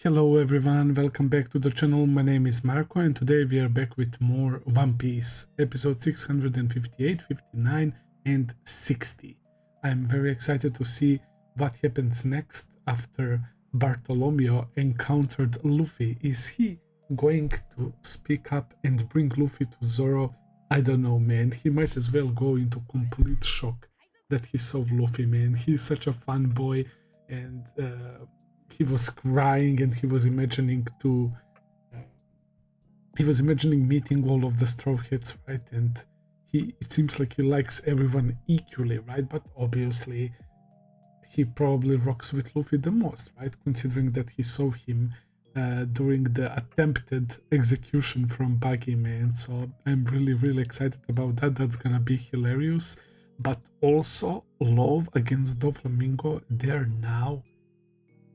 Hello everyone, welcome back to the channel. My name is Marco and today we are back with more One Piece, episode 658, 59 and 60. I'm very excited to see what happens next after Bartolomeo encountered Luffy. Is he going to speak up and bring Luffy to Zoro? I don't know, man. He might as well go into complete shock that he saw Luffy, man. He's such a fun boy and he was crying and he was imagining meeting all of the straw hats, right? And it seems like he likes everyone equally, right? But obviously he probably rocks with Luffy the most, right? Considering that he saw him during the attempted execution from Buggy, man. So I'm really excited about that. That's gonna be hilarious. But also Love against Doflamingo, they're now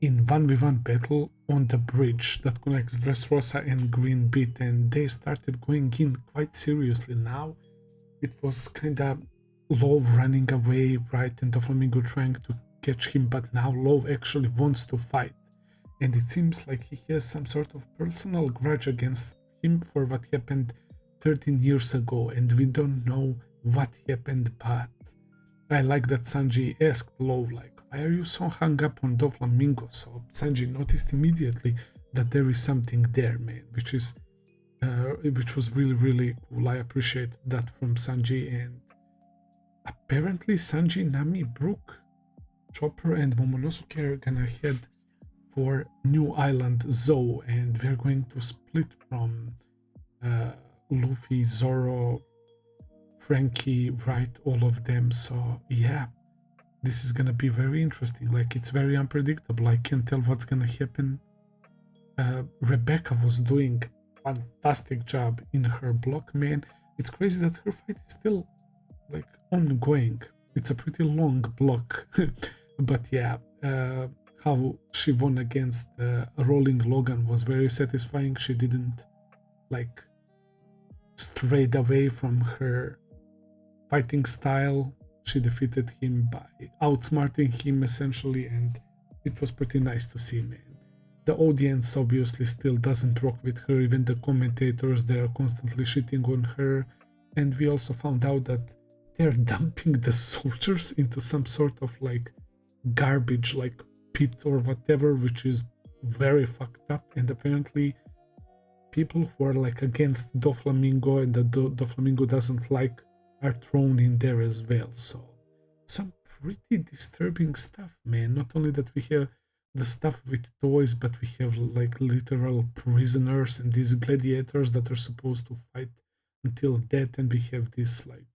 in 1v1 battle on the bridge that connects Dressrosa and Green Beat, and they started going in quite seriously. Now it was kinda Love running away, right, and Doflamingo trying to catch him, but now Love actually wants to fight, and it seems like he has some sort of personal grudge against him for what happened 13 years ago, and we don't know what happened. But I like that Sanji asked Love, like, why are you so hung up on Doflamingo? So Sanji noticed immediately that there is something there, man, which was really cool. I appreciate that from Sanji. And apparently Sanji, Nami, Brook, Chopper and Momonosuke are gonna head for New Island Zou, and we're going to split from Luffy, Zoro, Frankie, right, all of them. So yeah, this is gonna be very interesting. Like, it's very unpredictable. I can't tell what's gonna happen. Rebecca was doing fantastic job in her block, man. It's crazy that her fight is still like ongoing. It's a pretty long block. But yeah, how she won against Rolling Logan was very satisfying. She didn't like strayed away from her fighting style. She defeated him by outsmarting him essentially, and it was pretty nice to see, man. The audience obviously still doesn't rock with her. Even the commentators, they are constantly shitting on her. And we also found out that they're dumping the soldiers into some sort of like garbage, like pit or whatever, which is very fucked up. And apparently people who are like against Doflamingo and that Doflamingo doesn't like are thrown in there as well. So some pretty disturbing stuff, man. Not only that we have the stuff with toys, but we have like literal prisoners and these gladiators that are supposed to fight until death, and we have this like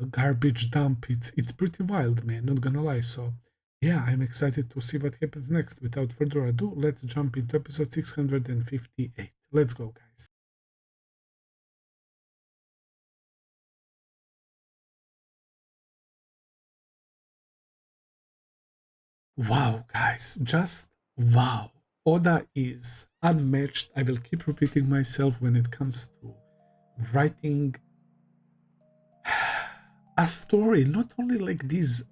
garbage dump. It's pretty wild, man, not gonna lie. So yeah, I'm excited to see what happens next. Without further ado, let's jump into episode 658. Let's go, guys. Wow, guys, just wow. Oda is unmatched. I will keep repeating myself when it comes to writing a story, not only like these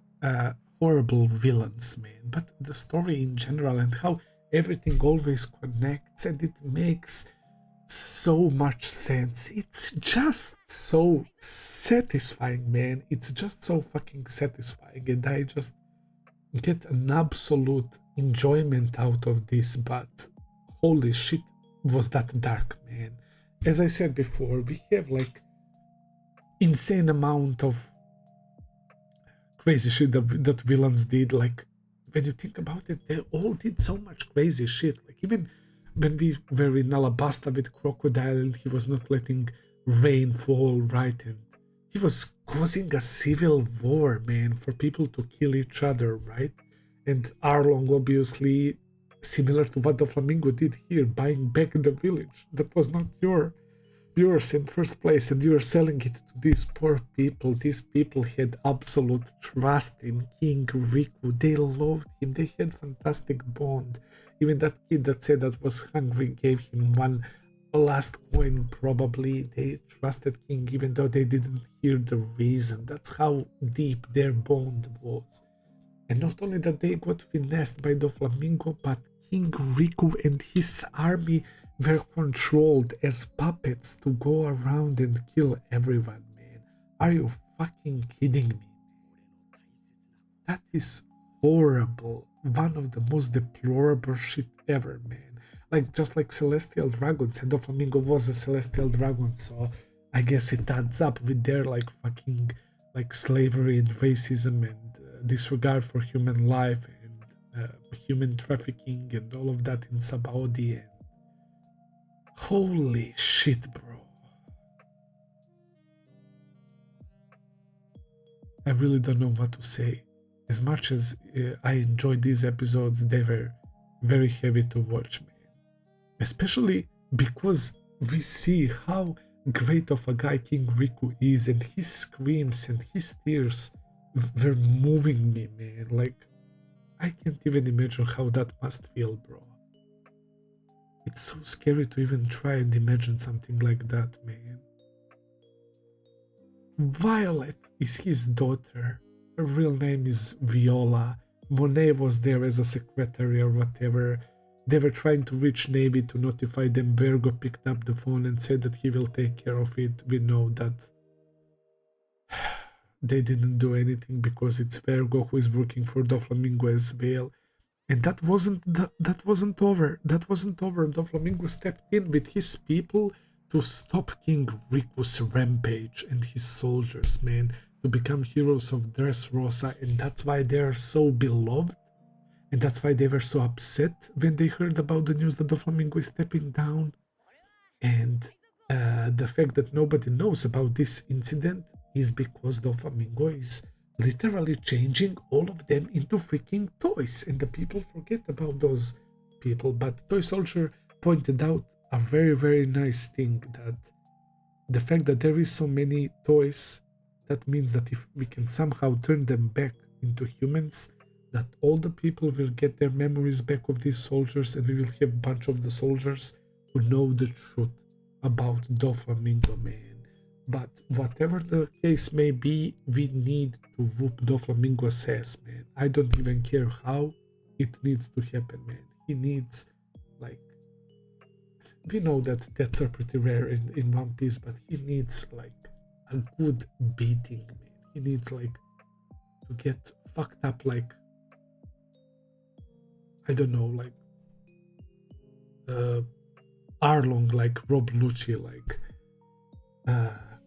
horrible villains, man, but the story in general and how everything always connects and it makes so much sense. It's just so satisfying, man. It's just so fucking satisfying, and I just get an absolute enjoyment out of this. But holy shit, was that dark, man. As I said before, we have like insane amount of crazy shit that villains did. Like, when you think about it, they all did so much crazy shit. Like, even when we were in Alabasta with Crocodile and he was not letting rain fall, right, and he was causing a civil war, man, for people to kill each other, right? And Arlong, obviously, similar to what Doflamingo did here, buying back the village that was not yours in first place, and you are selling it to these poor people. These people had absolute trust in King Riku. They loved him. They had fantastic bond. Even that kid that said that was hungry gave him one last coin, probably. They trusted King even though they didn't hear the reason. That's how deep their bond was. And not only that, they got finessed by Doflamingo, but King Riku and his army were controlled as puppets to go around and kill everyone, man. Are you fucking kidding me? That is horrible. One of the most deplorable shit ever, man. Like, just like Celestial Dragons, and Doflamingo was a Celestial Dragon, so I guess it adds up with their, like, fucking, like, slavery and racism and disregard for human life and human trafficking and all of that in Sabaody. And holy shit, bro. I really don't know what to say. As much as I enjoyed these episodes, they were very heavy to watch, man. Especially because we see how great of a guy King Riku is, and his screams and his tears were moving me, man. Like, I can't even imagine how that must feel, bro. It's so scary to even try and imagine something like that, man. Violet is his daughter. Her real name is Viola. Monet was there as a secretary or whatever. They were trying to reach Navy to notify them. Virgo picked up the phone and said that he will take care of it. We know that they didn't do anything because it's Virgo who is working for Doflamingo as well. And that wasn't over. That wasn't over. Doflamingo stepped in with his people to stop King Riku's rampage and his soldiers, man, to become heroes of Dressrosa, and that's why they are so beloved, and that's why they were so upset when they heard about the news that Doflamingo is stepping down. And the fact that nobody knows about this incident is because Doflamingo is literally changing all of them into freaking toys, and the people forget about those people. But Toy Soldier pointed out a very, very nice thing, that the fact that there is so many toys, that means that if we can somehow turn them back into humans, that all the people will get their memories back of these soldiers, and we will have a bunch of the soldiers who know the truth about Doflamingo, man. But whatever the case may be, we need to whoop Doflamingo's ass, man. I don't even care how, it needs to happen, man. He needs, like, we know that deaths are pretty rare in One Piece, but he needs, like, a good beating, man. He needs, like, to get fucked up, like, I don't know, like, Arlong, like Rob Lucci, like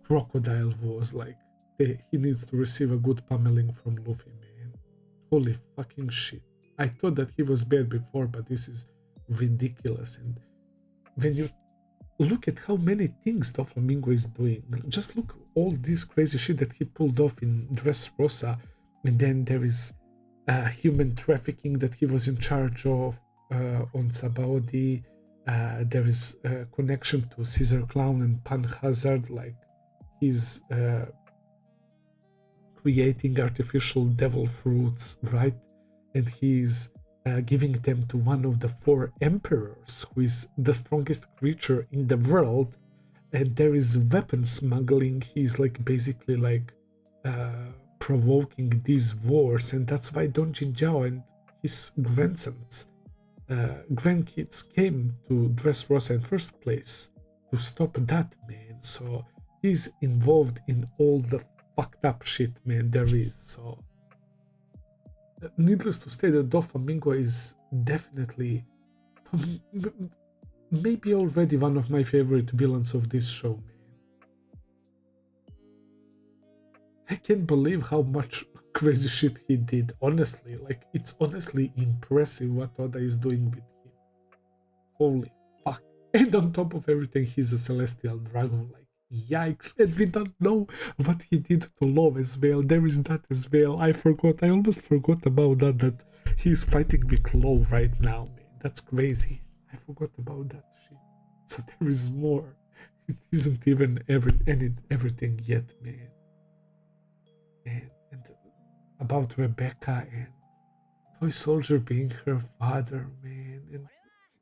Crocodile was, like, he needs to receive a good pummeling from Luffy, man. Holy fucking shit. I thought that he was bad before, but this is ridiculous. And when you look at how many things Doflamingo is doing, just look all this crazy shit that he pulled off in Dressrosa, and then there is human trafficking that he was in charge of on Sabaody. There is a connection to Caesar Clown and Pan Hazard, like he's creating artificial devil fruits, right? And he's giving them to one of the 4 emperors, who is the strongest creature in the world. And there is weapon smuggling. He's, like, basically, like, provoking these wars, and that's why Don Jinjiao and his grandkids came to Dressrosa in first place, to stop that, man. So he's involved in all the fucked up shit, man, there is. So needless to say that Doflamingo is definitely maybe already one of my favorite villains of this show, man. I can't believe how much crazy shit he did, honestly. Like, it's honestly impressive what Oda is doing with him. Holy fuck. And on top of everything, he's a celestial dragon, like, yikes. And we don't know what he did to Love as well. There is that as well. I almost forgot about that he's fighting with Love right now, man. That's crazy. I forgot about that shit. So there is more. It isn't even everything yet, man. And about Rebecca and Toy Soldier being her father, man. And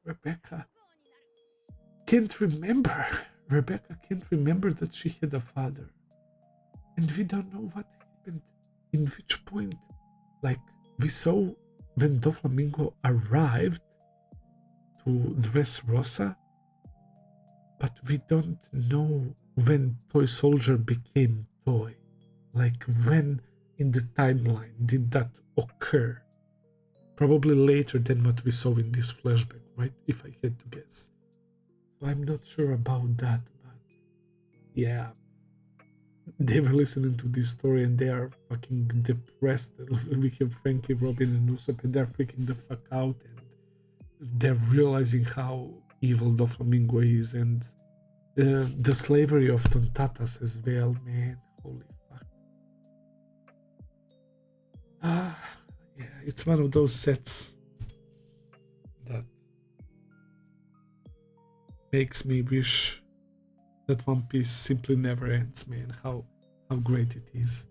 Rebecca can't remember. Rebecca can't remember that she had a father. And we don't know what happened, in which point. Like, we saw when Doflamingo arrived, to Dressrosa, but we don't know when Toy Soldier became Toy. Like, when in the timeline did that occur? Probably later than what we saw in this flashback, right? If I had to guess. So I'm not sure about that, but yeah. They were listening to this story and they are fucking depressed. We have Frankie, Robin, and Usopp, and they're freaking the fuck out, and they're realizing how evil Doflamingo is, and the slavery of Tontatas as well, man. Holy fuck. Yeah, it's one of those sets that makes me wish that One Piece simply never ends, man. How great it is.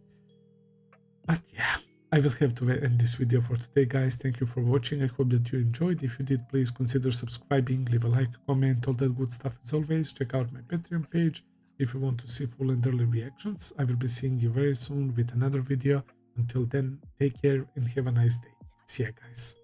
But yeah, I will have to end this video for today, guys. Thank you for watching. I hope that you enjoyed. If you did, please consider subscribing, leave a like, comment, all that good stuff as always. Check out my Patreon page if you want to see full and early reactions. I will be seeing you very soon with another video. Until then, take care and have a nice day. See ya, guys.